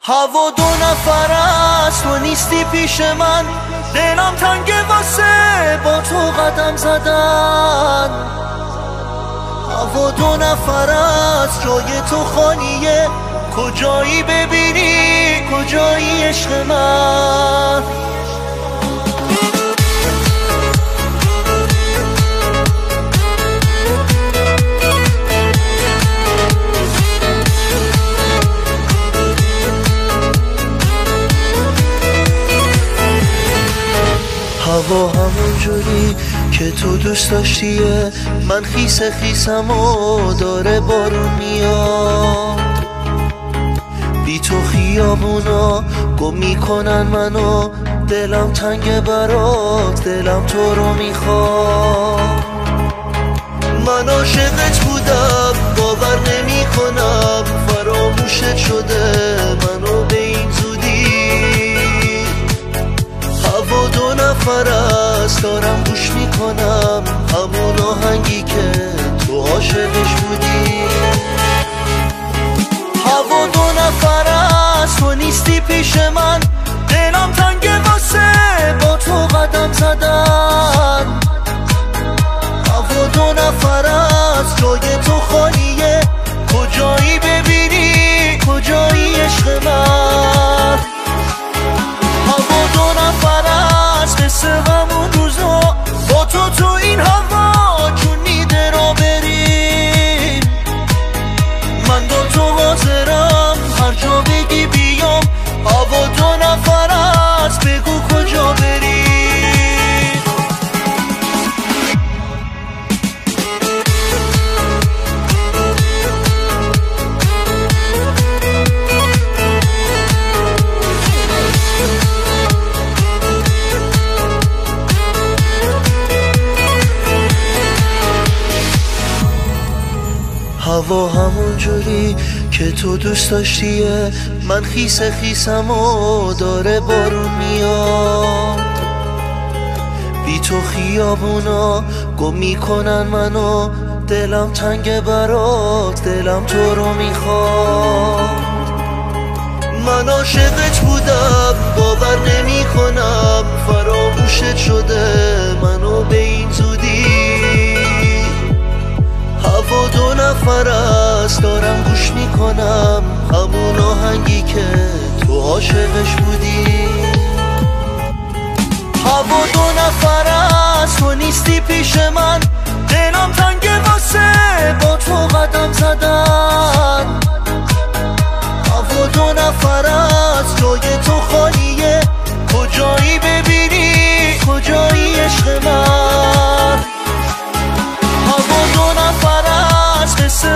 هوا دو نفر است تو نیستی پیش من، دلم تنگه واسه با تو قدم زدن. هوا دو نفر است جای تو خالیه، کجایی ببینی کجایی عشق من. هوا همون جوری که تو دوست داشتیه، من خیس خیسم و داره بارون میاد. بی تو خیابونا گم میکنن منو، دلم تنگ برات، دلم تو رو میخواد. من عاشقت بودم باور نمی کنم، فراموشت شده منو به این زودی. هوا دو نفر است دارم گوش میکنم، همون آهنگی که تو عاشقش بودی. هوا دو نفر است تو نیستی پیش من، دلم تنگه واسه با تو قدم زدن. هوا دو نفر است جای تو خالیه، کجایی ببینی کجایی عشق من. هوا دو نفر است قصه همون روزا، با تو این هوا چون میده را بریم. من با تو حاضرم هر جا بگی بیام، هوا دو نفر است بگو کجا بریم. هوا همون جوری که تو دوست داشتیه، من خیس خیسم و داره بارون میاد. بی تو خیابونا گم میکنن منو، دلم تنگ برات، دلم تو رو میخواد. من عاشقت بودم باور نمی کنم، فراموشت شده منو به این زودی. هوا دو نفر است دارم گوش میکنم، همون آهنگی که تو عاشقش بودی. هوا دو نفر است تو نیستی پیش من، دلم تنگه واسه با تو قدم زدن. هوا دو نفر است جای تو خالیه، کجایی ببینی کجایی عشق من. هوا دو نفر است قصه